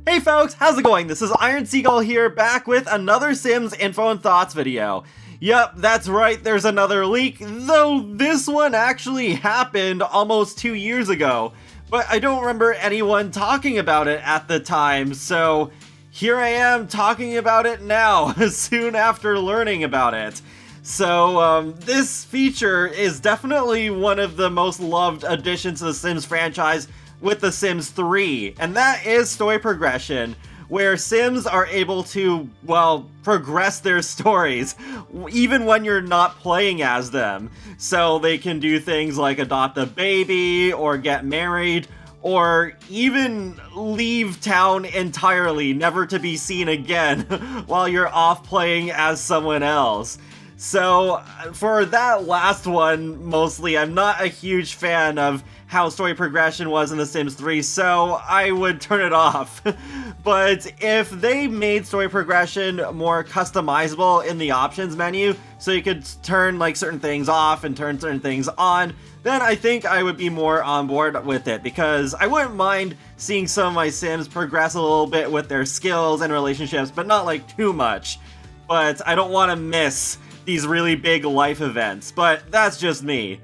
Hey folks, how's it going? This is Iron Seagull here, back with another Sims Info and Thoughts video. Yep, that's right, there's another leak, though this one actually happened almost 2 years ago. But I don't remember anyone talking about it at the time, so here I am talking about it now, soon after learning about it. So, this feature is definitely one of the most loved additions to the Sims franchise with The Sims 3, and that is story progression, where Sims are able to, well, progress their stories, even when you're not playing as them. So they can do things like adopt a baby, or get married, or even leave town entirely, never to be seen again, while you're off playing as someone else. So, for that last one, mostly, I'm not a huge fan of how story progression was in The Sims 3, so I would turn it off. But if they made story progression more customizable in the options menu, so you could turn like certain things off and turn certain things on, then I think I would be more on board with it, because I wouldn't mind seeing some of my Sims progress a little bit with their skills and relationships, but not like too much. But I don't want to miss these really big life events, but that's just me.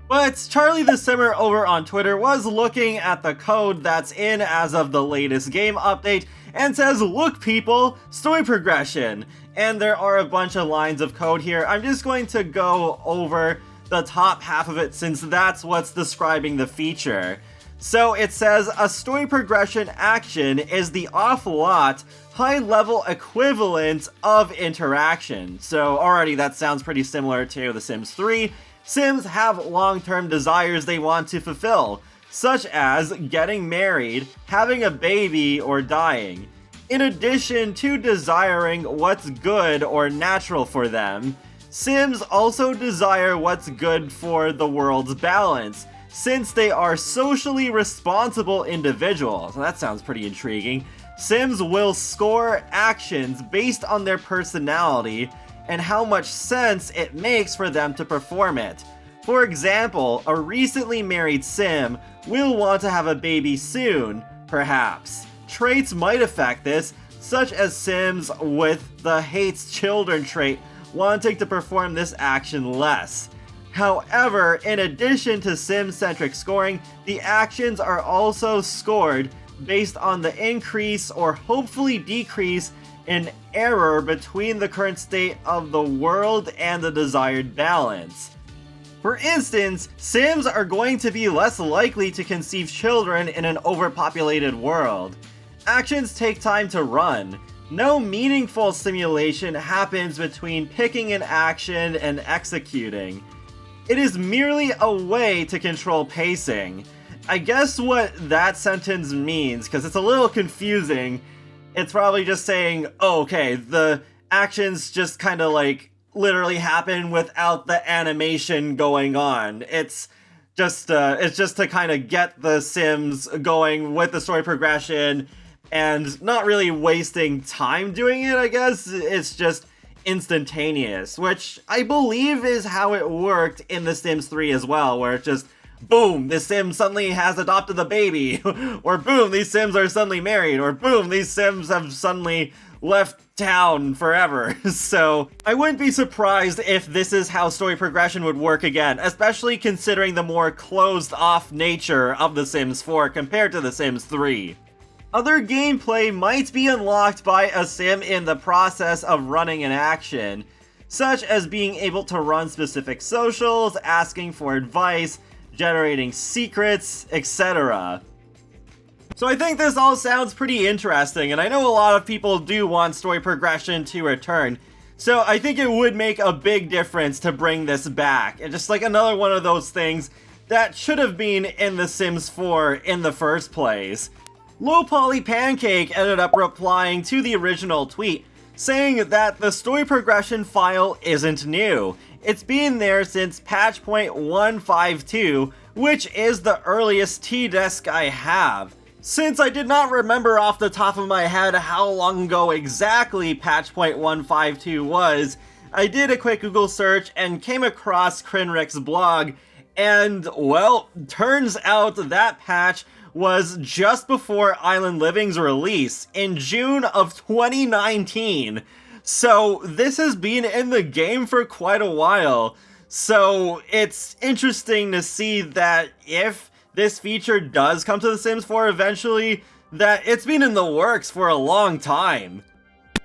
But Charlie the Simmer over on Twitter was looking at the code that's in as of the latest game update and says, "Look people, story progression." And there are a bunch of lines of code here. I'm just going to go over the top half of it since that's what's describing the feature. So it says, a story progression action is the off-lot, high-level equivalent of interaction. So already that sounds pretty similar to The Sims 3. Sims have long-term desires they want to fulfill, such as getting married, having a baby, or dying. In addition to desiring what's good or natural for them, Sims also desire what's good for the world's balance, since they are socially responsible individuals. That sounds pretty intriguing. Sims will score actions based on their personality and how much sense it makes for them to perform it. For example, a recently married Sim will want to have a baby soon, perhaps. Traits might affect this, such as Sims with the hates children trait wanting to perform this action less. However, in addition to Sim-centric scoring, the actions are also scored based on the increase or hopefully decrease in error between the current state of the world and the desired balance. For instance, Sims are going to be less likely to conceive children in an overpopulated world. Actions take time to run. No meaningful simulation happens between picking an action and executing. It is merely a way to control pacing. I guess what that sentence means, because it's a little confusing, it's probably just saying, oh, okay, the actions just kind of like literally happen without the animation going on. It's just to kind of get the Sims going with the story progression and not really wasting time doing it, I guess. It's just instantaneous, which I believe is how it worked in The Sims 3 as well, where it's just boom, this Sim suddenly has adopted a baby, or boom, these Sims are suddenly married, or boom, these Sims have suddenly left town forever. So I wouldn't be surprised if this is how story progression would work again, especially considering the more closed off nature of The Sims 4 compared to The Sims 3. Other gameplay might be unlocked by a Sim in the process of running an action, such as being able to run specific socials, asking for advice, generating secrets, etc. So I think this all sounds pretty interesting, and I know a lot of people do want story progression to return, so I think it would make a big difference to bring this back, and just like another one of those things that should have been in The Sims 4 in the first place. Low Poly Pancake ended up replying to the original tweet, saying that the story progression file isn't new. It's been there since patch point 152, which is the earliest T-Desk I have. Since I did not remember off the top of my head how long ago exactly patch point 152 was, I did a quick Google search and came across Krinrik's blog, and, well, turns out that patch was just before Island Living's release in June of 2019. So this has been in the game for quite a while. So it's interesting to see that if this feature does come to The Sims 4 eventually, that it's been in the works for a long time.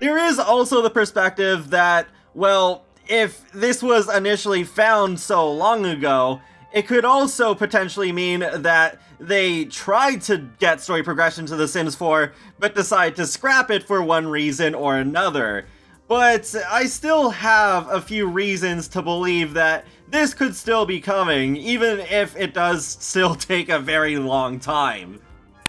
There is also the perspective that, well, if this was initially found so long ago, it could also potentially mean that they tried to get story progression to The Sims 4, but decided to scrap it for one reason or another. But I still have a few reasons to believe that this could still be coming, even if it does still take a very long time.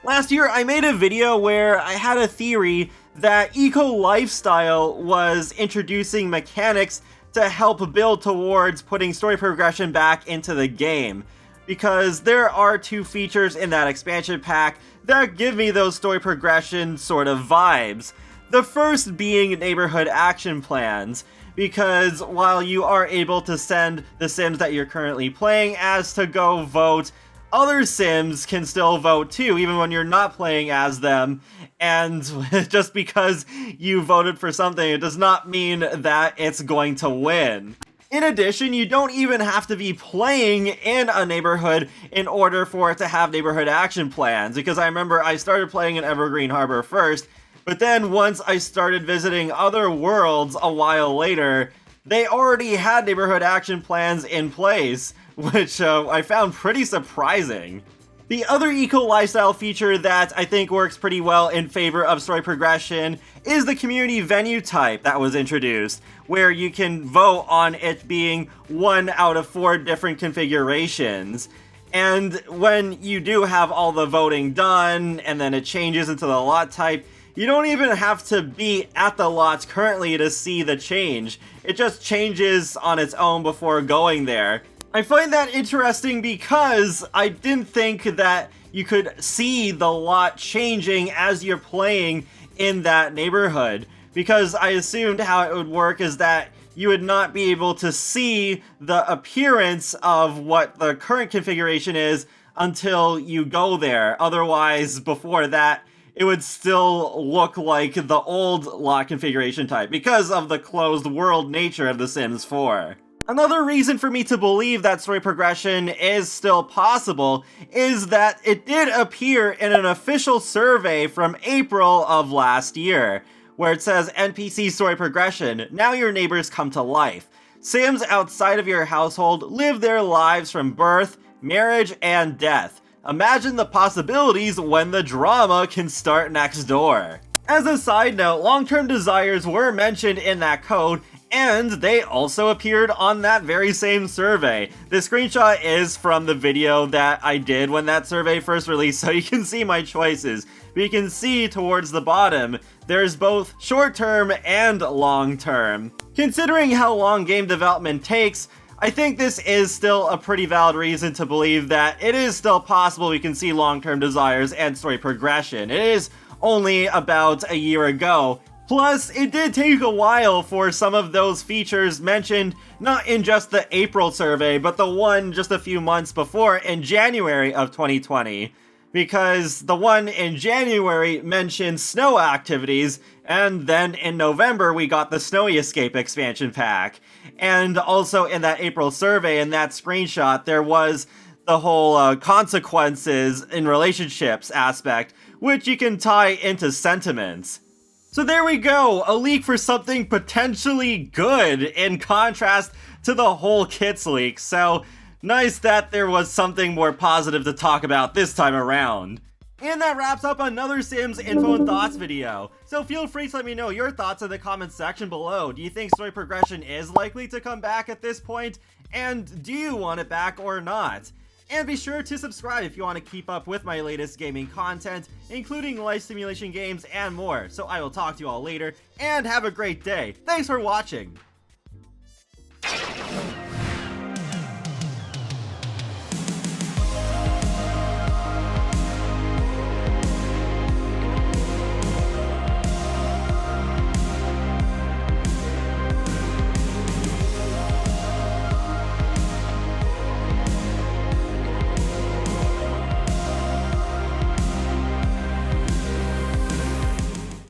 Last year, I made a video where I had a theory that eco-lifestyle was introducing mechanics to help build towards putting story progression back into the game, because there are two features in that expansion pack that give me those story progression sort of vibes. The first being neighborhood action plans, because while you are able to send the Sims that you're currently playing as to go vote, other Sims can still vote too, even when you're not playing as them, and just because you voted for something, it does not mean that it's going to win. In addition, you don't even have to be playing in a neighborhood in order for it to have neighborhood action plans, because I remember I started playing in Evergreen Harbor first, but then once I started visiting other worlds a while later, they already had neighborhood action plans in place, which I found pretty surprising. The other eco-lifestyle feature that I think works pretty well in favor of story progression is the community venue type that was introduced, where you can vote on it being 1 out of 4 different configurations. And when you do have all the voting done, and then it changes into the lot type, you don't even have to be at the lots currently to see the change. It just changes on its own before going there. I find that interesting because I didn't think that you could see the lot changing as you're playing in that neighborhood, because I assumed how it would work is that you would not be able to see the appearance of what the current configuration is until you go there. Otherwise, before that, it would still look like the old lot configuration type because of the closed world nature of The Sims 4. Another reason for me to believe that story progression is still possible is that it did appear in an official survey from April of last year, where it says NPC story progression, now your neighbors come to life. Sims outside of your household live their lives from birth, marriage, and death. Imagine the possibilities when the drama can start next door. As a side note, long-term desires were mentioned in that code, and they also appeared on that very same survey. The screenshot is from the video that I did when that survey first released, so you can see my choices. But you can see towards the bottom, there's both short-term and long-term. Considering how long game development takes, I think this is still a pretty valid reason to believe that it is still possible we can see long-term desires and story progression. It is only about a year ago. Plus, it did take a while for some of those features mentioned not in just the April survey, but the one just a few months before in January of 2020. Because the one in January mentioned snow activities, and then in November we got the Snowy Escape expansion pack. And also in that April survey, in that screenshot, there was the whole consequences in relationships aspect, which you can tie into sentiments. So there we go, a leak for something potentially good in contrast to the whole kits leak. So nice that there was something more positive to talk about this time around. And that wraps up another Sims Info and Thoughts video. So feel free to let me know your thoughts in the comments section below. Do you think story progression is likely to come back at this point? And do you want it back or not? And be sure to subscribe if you want to keep up with my latest gaming content, including life simulation games and more. So I will talk to you all later, and have a great day. Thanks for watching!